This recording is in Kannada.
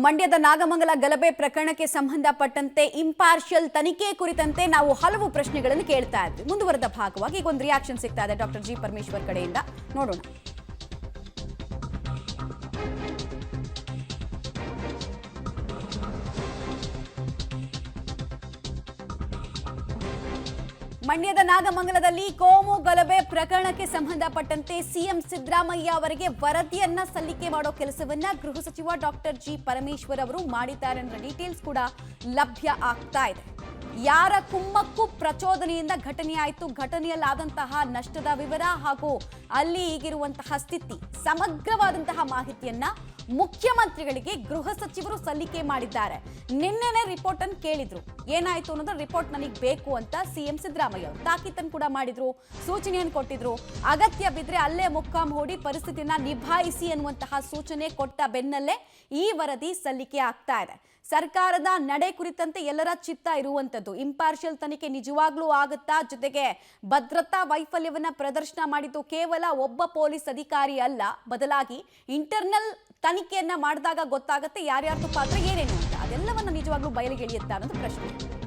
ಮಂಡ್ಯದ ನಾಗಮಂಗಲ ಗಲಭೆ ಪ್ರಕರಣಕ್ಕೆ ಸಂಬಂಧಪಟ್ಟಂತೆ ಇಂಪಾರ್ಷಿಯಲ್ ತನಿಖೆ ಕುರಿತಂತೆ ನಾವು ಹಲವು ಪ್ರಶ್ನೆಗಳನ್ನು ಕೇಳ್ತಾ ಇದ್ವಿ. ಮುಂದುವರೆದ ಭಾಗವಾಗಿ ಈಗ ಒಂದು ರಿಯಾಕ್ಷನ್ ಸಿಗ್ತಾ ಇದೆ ಡಾಕ್ಟರ್ ಜಿ ಪರಮೇಶ್ವರ್ ಕಡೆಯಿಂದ. ನೋಡೋಣ. ಮಂಡ್ಯದ ನಾಗಮಂಗಲದಲ್ಲಿ ಕೋಮು ಗಲಭೆ ಪ್ರಕರಣಕ್ಕೆ ಸಂಬಂಧಪಟ್ಟಂತೆ ಸಿಎಂ ಸಿದ್ದರಾಮಯ್ಯ ಅವರಿಗೆ ವರದಿಯನ್ನ ಸಲ್ಲಿಕೆ ಮಾಡೋ ಕೆಲಸವನ್ನ ಗೃಹ ಸಚಿವ ಡಾಕ್ಟರ್ ಜಿ ಪರಮೇಶ್ವರ್ ಅವರು ಮಾಡಿದ್ದಾರೆ ಅನ್ನೋ ಡೀಟೇಲ್ಸ್ ಕೂಡ ಲಭ್ಯ ಆಗ್ತಾ ಇದೆ. ಯಾರ ಕುಮ್ಮಕ್ಕು ಪ್ರಚೋದನೆಯಿಂದ ಘಟನೆ ಆಯಿತು, ಘಟನೆಯಲ್ಲಾದಂತಹ ನಷ್ಟದ ವಿವರ ಹಾಗೂ ಅಲ್ಲಿ ಈಗಿರುವಂತಹ ಸ್ಥಿತಿ ಸಮಗ್ರವಾದಂತಹ ಮಾಹಿತಿಯನ್ನ ಮುಖ್ಯಮಂತ್ರಿಗಳಿಗೆ ಗೃಹ ಸಚಿವರು ಸಲ್ಲಿಕೆ ಮಾಡಿದ್ದಾರೆ. ನಿನ್ನೆನೆ ರಿಪೋರ್ಟ್ ಅನ್ನು ಕೇಳಿದ್ರು, ಏನಾಯ್ತು ಅನ್ನೋದ್ರ ರಿಪೋರ್ಟ್ ನನಗೆ ಬೇಕು ಅಂತ ಸಿಎಂ ಸಿದ್ದರಾಮಯ್ಯ ಅವರು ತಾಕೀತನ್ನು ಕೂಡ ಮಾಡಿದ್ರು, ಸೂಚನೆಯನ್ನು ಕೊಟ್ಟಿದ್ರು. ಅಗತ್ಯ ಬಿದ್ರೆ ಅಲ್ಲೇ ಮುಕ್ಕಾಂ ಹೂಡಿ ಪರಿಸ್ಥಿತಿನ ನಿಭಾಯಿಸಿ ಅನ್ನುವಂತಹ ಸೂಚನೆ ಕೊಟ್ಟ ಬೆನ್ನಲ್ಲೇ ಈ ವರದಿ ಸಲ್ಲಿಕೆ ಆಗ್ತಾ ಇದೆ. ಸರ್ಕಾರದ ನಡೆ ಕುರಿತಂತೆ ಎಲ್ಲರ ಚಿತ್ತ ಇರುವಂತದ್ದು. ಇಂಪಾರ್ಷಿಯಲ್ ತನಿಖೆ ನಿಜವಾಗ್ಲೂ ಆಗುತ್ತಾ? ಜೊತೆಗೆ ಭದ್ರತಾ ವೈಫಲ್ಯವನ್ನ ಪ್ರದರ್ಶನ ಮಾಡಿದ್ದು ಕೇವಲ ಒಬ್ಬ ಪೊಲೀಸ್ ಅಧಿಕಾರಿ ಅಲ್ಲ, ಬದಲಾಗಿ ಇಂಟರ್ನಲ್ ತನಿಖೆಯನ್ನ ಮಾಡಿದಾಗ ಗೊತ್ತಾಗುತ್ತೆ ಯಾರ್ಯಾರ್ದು ಪಾತ್ರ ಏನೇನು ಅಂತ. ಅದೆಲ್ಲವನ್ನ ನಿಜವಾಗ್ಲೂ ಬಯಲಿಗೆ ಇಳಿಯುತ್ತಾ ಅನ್ನೋದು ಪ್ರಶ್ನೆ.